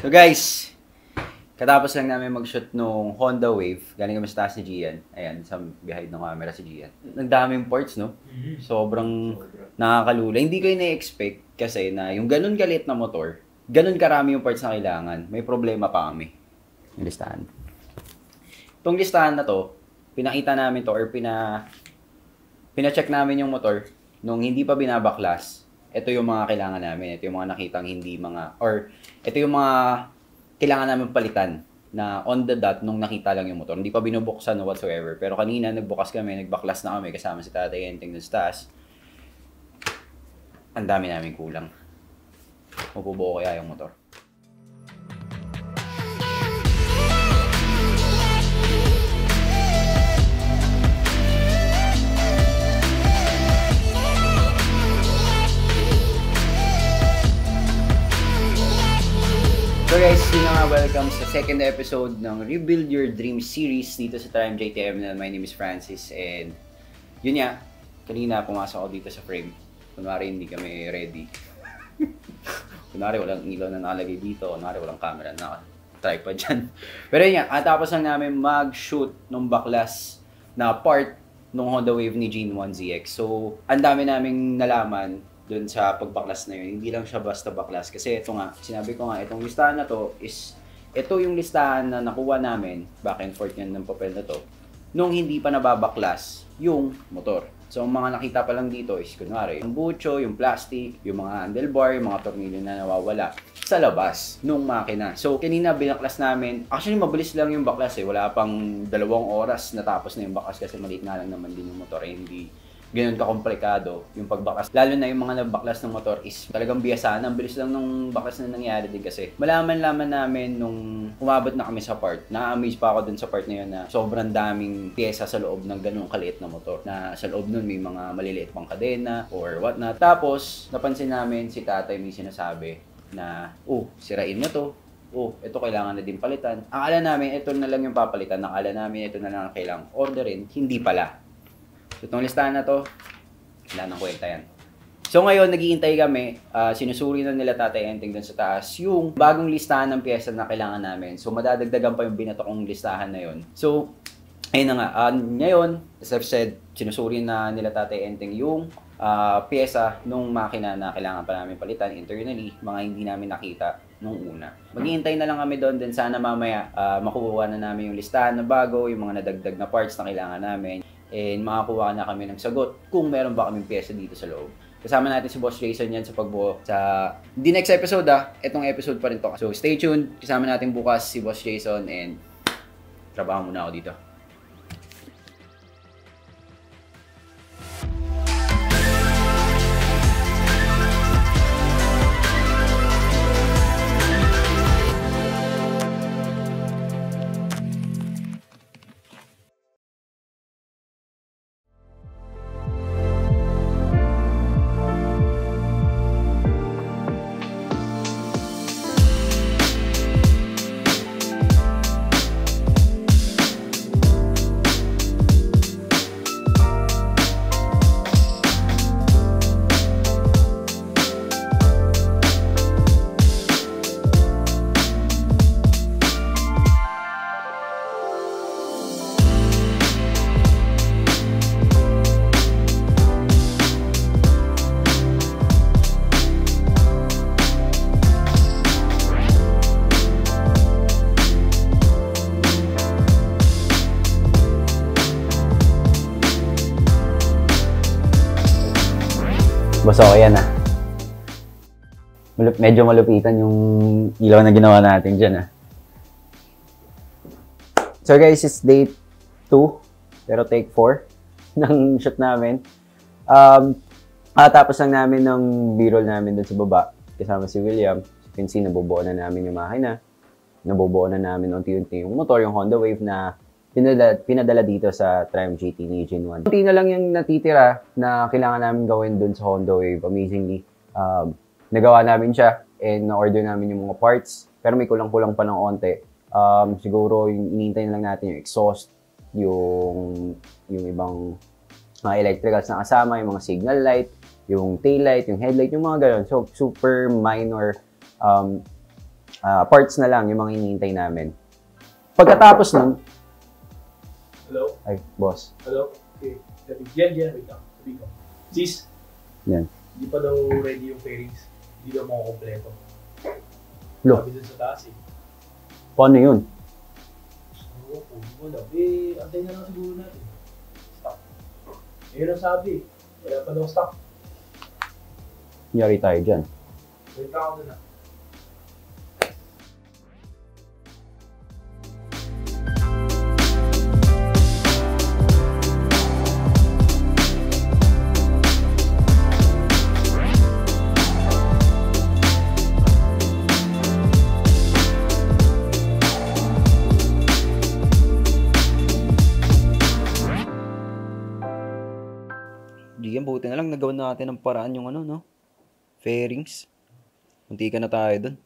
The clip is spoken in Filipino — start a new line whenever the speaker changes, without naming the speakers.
So guys, katapos lang namin mag-shoot nung Honda Wave. Galing kami sa taas ni Gian. Ayan, sa behind ng camera si Gian. Nagdaming parts, no? Sobrang nakakalula. Hindi ko ina-expect kasi na yung ganun kalit na motor, ganun karami yung parts na kailangan. May problema pa kami. Yung listahan. Itong listahan na to, pinakita namin to or pina-check namin yung motor nung hindi pa binabaklas. Ito yung mga kailangan namin. Ito yung mga nakitang hindi mga, or ito yung mga kailangan namin palitan na on the dot nung nakita lang yung motor. Hindi pa binubuksan o whatsoever. Pero kanina nagbukas kami, nagbaklas na kami kasama si Tatay Enteng dun sa taas. Ang dami namin kulang. Mapubuo kaya yung motor. So guys, yun nga, welcome sa second episode ng Rebuild Your Dream series dito sa Triumph JTM. My name is Francis and yun nga, kanina pumasok ako dito sa frame. Kunwari hindi kami ready. Kunwari walang ilaw na nakalagay dito, kunwari walang camera na tripod dyan. Pero yun nga, tapos lang namin mag-shoot nung baklas na part nung Honda Wave ni Gene 1ZX. So, ang dami naming nalaman dun sa pagbaklas na yun. Hindi lang siya basta baklas. Kasi ito nga, sinabi ko nga, itong listahan na to is, ito yung listahan na nakuha namin, back and forth yan ng papel na to, nung hindi pa nababaklas yung motor. So, ang mga nakita pa lang dito is, kunwari, yung bucho, yung plastic, yung mga handlebar, yung mga tornilyo na nawawala sa labas nung makina. So, kanina binaklas namin, actually mabilis lang yung baklas eh. Wala pang 2 oras natapos na yung baklas kasi maliit nga lang naman din yung motor eh. Hindi ganun ka-komplikado yung pagbaklas. Lalo na yung mga nagbaklas ng motor is talagang biyasaan. Ang bilis lang nung baklas na nangyari din kasi. Malaman-laman namin nung umabot na kami sa part. Na-amaze pa ako dun sa part na yun na sobrang daming pyesa sa loob ng ganung kaliit na motor. Na sa loob nun may mga maliliit pang kadena or whatnot. Tapos, napansin namin si Tatay may sinasabi na, sirain na to. Ito kailangan na din palitan. Akala namin ito na lang yung papalitan. Akala namin ito na lang ang kailangang orderin. Hindi pala. So, itong listahan na to, wala nang kwenta yan. So, ngayon, naghihintay kami. Sinusuri na nila Tatay Enteng dun sa taas yung bagong listahan ng pyesa na kailangan namin. So, madadagdagan pa yung binato kong listahan na yun. So, ayun na nga. Ngayon, as I've said, sinusuri na nila Tatay Enteng yung pyesa nung makina na kailangan pa namin palitan internally, mga hindi namin nakita nung una. Maghihintay na lang kami doon, then sana mamaya makuha na namin yung listahan na bago, yung mga nadagdag na parts na kailangan namin. And makakuha na kami ng sagot kung meron ba kaming pyesa dito sa loob. Kasama natin si Boss Jason yan sa pagbuo sa the next episode Itong episode pa rin to. So stay tuned. Kasama natin bukas si Boss Jason and trabaho muna ako dito. So, ayan na. Medyo malupitan yung ilaw na ginawa natin dyan So guys, it's day 2, pero take 4 ng shoot namin. Tapos lang namin ng B-roll namin dun sa baba. Kasama si William. You can see, nabubuo na namin yung makina. Nabubuo na namin unti-unti yung motor, yung Honda Wave na pinadala dito sa Triumph GT ni Gene 1. Unti na lang yung natitira na kailangan namin gawin dun sa Honda Wave. Amazingly, nagawa namin siya and na-order namin yung mga parts. Pero may kulang-kulang pa ng onte. Siguro yung inintay na lang natin yung exhaust, yung ibang mga electricals na kasama, yung mga signal light, yung tail light, yung headlight, yung mga gano'n. So, super minor Parts na lang yung mga hinihintay namin. Pagkatapos nun,
Hello?
ay, boss.
Hello? Okay. Yan, wait lang. Sabi ko. Sis,
Yan.
hindi pa daw ready yung pairings. Hindi daw makakompleto.
Lo,
Sabi dun sa taas eh.
paano yun?
Oo, hindi ko alam. Antay na lang siguro natin. Stock. Yun ang sabi. Wala pa daw stock.
Nyari tayo dyan.
Wait lang ako na.
Diyan, buti na lang nagawa natin ng paraan yung no? Fairings. Munti ka na tayo dun.